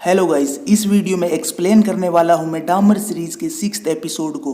Hello guys, इस video में explain करने वाला हूं मैं डामर सीरीज के 6th एपिसोड को।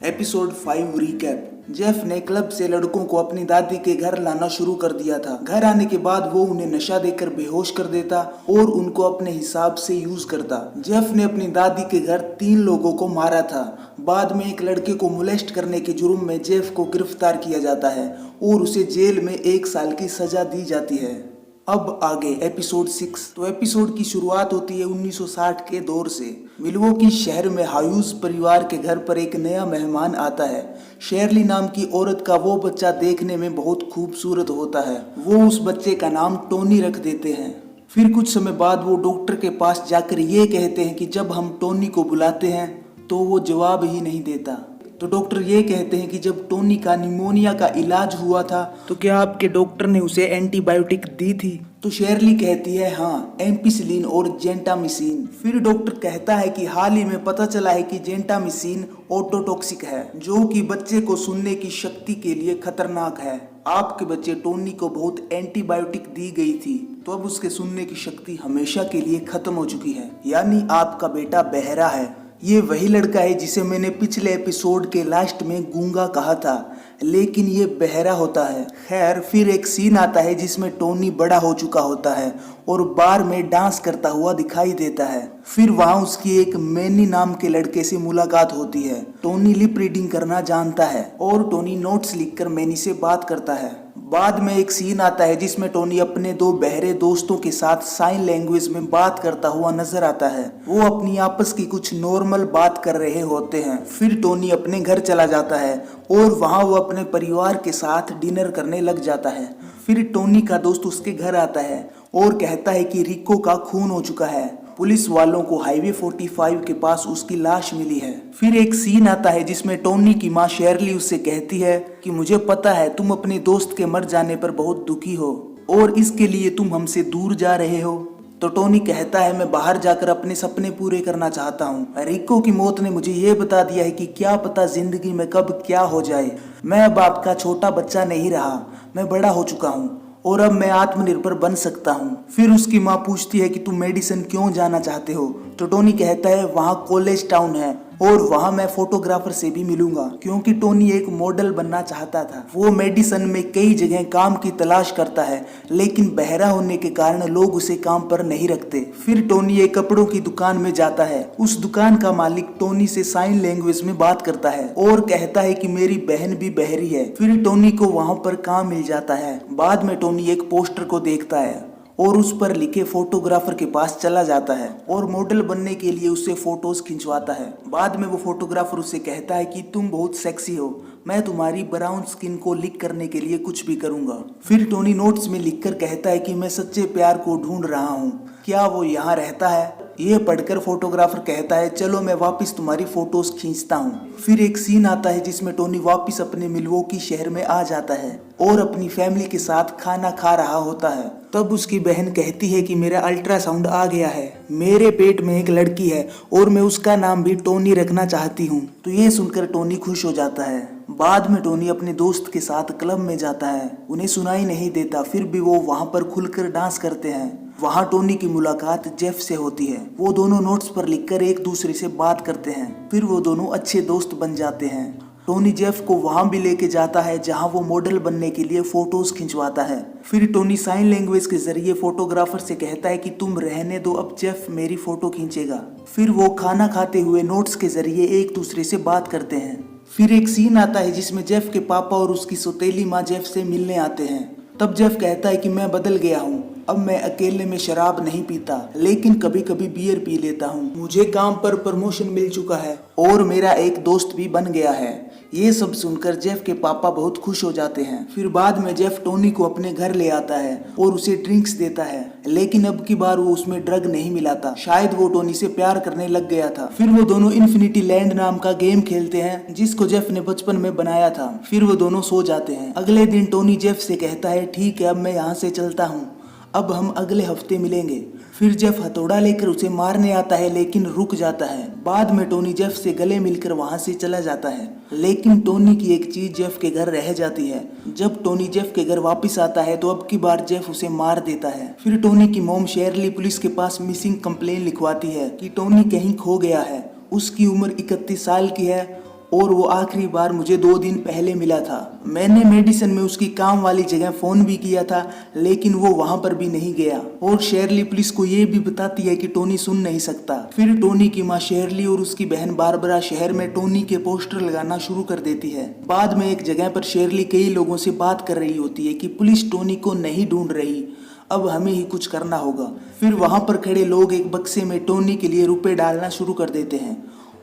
Episode 5 recap. जेफ ने क्लब से लड़कों को अपनी दादी के घर लाना शुरू कर दिया था। घर आने के बाद वो उन्हें नशा देकर बेहोश कर देता और उनको अपने हिसाब से यूज करता। जेफ ने अपनी दादी के घर 3 लोगों को मारा था। बाद में एक लड़के को मोलेस्ट करने के जुर्म में जेफ को गिरफ्तार किया जाता है और उसे जेल में 1 साल की सजा दी जाती है। अब आगे एपिसोड 6। तो एपिसोड की शुरुआत होती है 1960 के दौर से। मिल्वॉकी शहर में हायूज परिवार के घर पर एक नया मेहमान आता है। शेरली नाम की औरत का वो बच्चा देखने में बहुत खूबसूरत होता है। वो उस बच्चे का नाम टोनी रख देते हैं। फिर कुछ समय बाद वो डॉक्टर के पास जाकर ये कहते हैं कि जब हम टोनी को बुलाते हैं तो वो जवाब ही नहीं देता। तो डॉक्टर ये कहते हैं कि जब टोनी का निमोनिया का इलाज हुआ था तो क्या आपके डॉक्टर ने उसे एंटीबायोटिक दी थी? तो शेरली कहती है हाँ, एम्पिसिलिन और जेंटामिसिन। फिर डॉक्टर कहता है कि हाल ही में पता चला है कि जेंटामिसिन ऑटोटॉक्सिक है, जो कि बच्चे को सुनने की शक्ति के लिए खतरनाक है। आपके बच्चे टोनी को बहुत एंटीबायोटिक दी गई थी तो अब उसके सुनने की शक्ति हमेशा के लिए खत्म हो चुकी है, यानी आपका बेटा बहरा है। ये वही लड़का है जिसे मैंने पिछले एपिसोड के लास्ट में गूंगा कहा था, लेकिन ये बहरा होता है। खैर, फिर एक सीन आता है जिसमें टोनी बड़ा हो चुका होता है और बार में डांस करता हुआ दिखाई देता है। फिर वहाँ उसकी एक मैनी नाम के लड़के से मुलाकात होती है। टोनी लिप रीडिंग करना जानता है और टोनी नोट्स लिखकर मैनी से बात करता है। बाद में एक सीन आता है जिसमें टोनी अपने 2 बहरे दोस्तों के साथ साइन लैंग्वेज में बात करता हुआ नजर आता है। वो अपनी आपस की कुछ नॉर्मल बात कर रहे होते हैं। फिर टोनी अपने घर चला जाता है और वहाँ वो अपने परिवार के साथ डिनर करने लग जाता है। फिर टोनी का दोस्त उसके घर आता है और कहता है कि रिको का खून हो चुका है। पुलिस वालों को हाईवे 45 के पास उसकी लाश मिली है। फिर एक सीन आता है जिसमें टोनी की माँ शेरली उससे कहती है कि मुझे पता है तुम अपने दोस्त के मर जाने पर बहुत दुखी हो और इसके लिए तुम हमसे दूर जा रहे हो। तो टोनी कहता है मैं बाहर जाकर अपने सपने पूरे करना चाहता हूँ। रिको की मौत ने मुझे ये बता दिया है कि क्या पता जिंदगी में कब क्या हो जाए। मैं अब आपका छोटा बच्चा नहीं रहा, मैं बड़ा हो चुका हूँ और अब मैं आत्मनिर्भर बन सकता हूँ। फिर उसकी माँ पूछती है कि तुम मेडिसन क्यों जाना चाहते हो? तो टोनी कहता है वहाँ कॉलेज टाउन है और वहाँ मैं फोटोग्राफर से भी मिलूंगा, क्योंकि टोनी एक मॉडल बनना चाहता था। वो मेडिसन में कई जगह काम की तलाश करता है, लेकिन बहरा होने के कारण लोग उसे काम पर नहीं रखते। फिर टोनी एक कपड़ों की दुकान में जाता है। उस दुकान का मालिक टोनी से साइन लैंग्वेज में बात करता है और कहता है कि मेरी बहन भी बहरी है। फिर टोनी को वहाँ पर काम मिल जाता है। बाद में टोनी एक पोस्टर को देखता है और उस पर लिखे फोटोग्राफर के पास चला जाता है और मॉडल बनने के लिए उससे फोटोज खिंचवाता है। बाद में वो फोटोग्राफर उससे कहता है कि तुम बहुत सेक्सी हो, मैं तुम्हारी ब्राउन स्किन को लिक करने के लिए कुछ भी करूंगा। फिर टोनी नोट्स में लिखकर कहता है कि मैं सच्चे प्यार को ढूंढ रहा हूँ, क्या वो यहाँ रहता है? ये पढ़कर फोटोग्राफर कहता है चलो मैं वापस तुम्हारी फोटोज खींचता हूँ। फिर एक सीन आता है जिसमें टोनी वापस अपने मिल्वॉकी शहर में आ जाता है और अपनी फैमिली के साथ खाना खा रहा होता है। तब उसकी बहन कहती है कि मेरा अल्ट्रासाउंड आ गया है, मेरे पेट में एक लड़की है और मैं उसका नाम भी टोनी रखना चाहती हूँ। तो ये सुनकर टोनी खुश हो जाता है। बाद में टोनी अपने दोस्त के साथ क्लब में जाता है। उन्हें सुनाई नहीं देता, फिर भी वो वहाँ पर खुलकर डांस करते हैं। वहाँ टोनी की मुलाकात जेफ से होती है। वो दोनों नोट्स पर लिखकर एक दूसरे से बात करते हैं। फिर वो दोनों अच्छे दोस्त बन जाते हैं। टोनी जेफ को वहाँ भी लेके जाता है जहाँ वो मॉडल बनने के लिए फोटोज खिंचवाता है। फिर टोनी साइन लैंग्वेज के जरिए फोटोग्राफर से कहता है कि तुम रहने दो, अब जेफ मेरी फोटो खींचेगा। फिर वो खाना खाते हुए नोट्स के जरिए एक दूसरे से बात करते हैं। फिर एक सीन आता है जिसमें जेफ के पापा और उसकी सौतेली माँ जेफ से मिलने आते हैं। तब जेफ कहता है कि मैं बदल गया हूँ, अब मैं अकेले में शराब नहीं पीता, लेकिन कभी कभी बियर पी लेता हूँ। मुझे काम पर प्रमोशन मिल चुका है और मेरा एक दोस्त भी बन गया है। ये सब सुनकर जेफ के पापा बहुत खुश हो जाते हैं। फिर बाद में जेफ टोनी को अपने घर ले आता है और उसे ड्रिंक्स देता है, लेकिन अब की बार वो उसमें ड्रग नहीं मिलाता। शायद वो टोनी से प्यार करने लग गया था। फिर वो दोनों इन्फिनिटी लैंड नाम का गेम खेलते हैं जिसको जेफ ने बचपन में बनाया था। फिर वो दोनों सो जाते हैं। अगले दिन टोनी जेफ से कहता है ठीक है, अब मैं यहाँ से चलता हूँ, अब हम अगले हफ्ते मिलेंगे। फिर जेफ हथौड़ा लेकर उसे मारने आता है लेकिन रुक जाता है। बाद में टोनी जेफ से गले मिलकर वहां से चला जाता है, लेकिन टोनी की एक चीज जेफ के घर रह जाती है। जब टोनी जेफ के घर वापस आता है तो अब की बार जेफ उसे मार देता है। फिर टोनी की मॉम शेरली पुलिस के पास मिसिंग कंप्लेन लिखवाती है कि टोनी कहीं खो गया है। उसकी उम्र 31 साल की है और वो आखिरी बार मुझे 2 दिन पहले मिला था। मैंने मेडिसन में उसकी काम वाली जगह फोन भी किया था लेकिन वो वहां पर भी नहीं गया। और शेरली पुलिस को ये भी बताती है कि टोनी सुन नहीं सकता। फिर टोनी की माँ शेरली और उसकी बहन बारबरा शहर में टोनी के पोस्टर लगाना शुरू कर देती है। बाद में एक जगह पर शेरली कई लोगों से बात कर रही होती है कि पुलिस टोनी को नहीं ढूंढ रही, अब हमें ही कुछ करना होगा। फिर वहां पर खड़े लोग एक बक्से में टोनी के लिए रुपए डालना शुरू कर देते हैं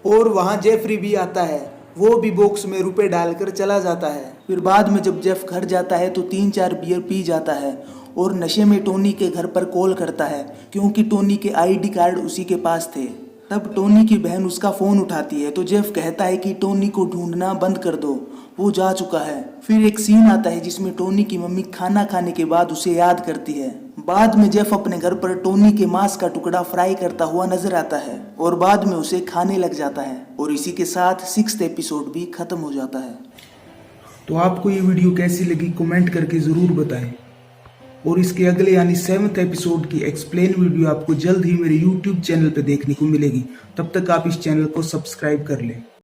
और वहां जेफरी भी आता है। वो भी बॉक्स में रुपए डालकर चला जाता है। फिर बाद में जब जेफ घर जाता है तो 3-4 बियर पी जाता है और नशे में टोनी के घर पर कॉल करता है क्योंकि टोनी के आईडी कार्ड उसी के पास थे। तब टोनी की बहन उसका फोन उठाती है तो जेफ कहता है कि टोनी को ढूंढना बंद कर दो, वो जा चुका है। फिर एक सीन आता है जिसमें टोनी की मम्मी खाना खाने के बाद उसे याद करती है। बाद में जेफ अपने घर पर टोनी के मांस का टुकड़ा फ्राई करता हुआ नजर आता है और बाद में उसे खाने लग जाता है और इसी के साथ 6th एपिसोड भी खत्म हो जाता है। तो आपको ये वीडियो कैसी लगी कमेंट करके ज़रूर बताएं और इसके अगले यानी 7th एपिसोड की एक्सप्लेन वीडियो आपको जल्द ही मेरे YouTube चैनल पे देखने को मिलेगी। तब तक आप इस चैनल को सब्सक्राइब कर लें।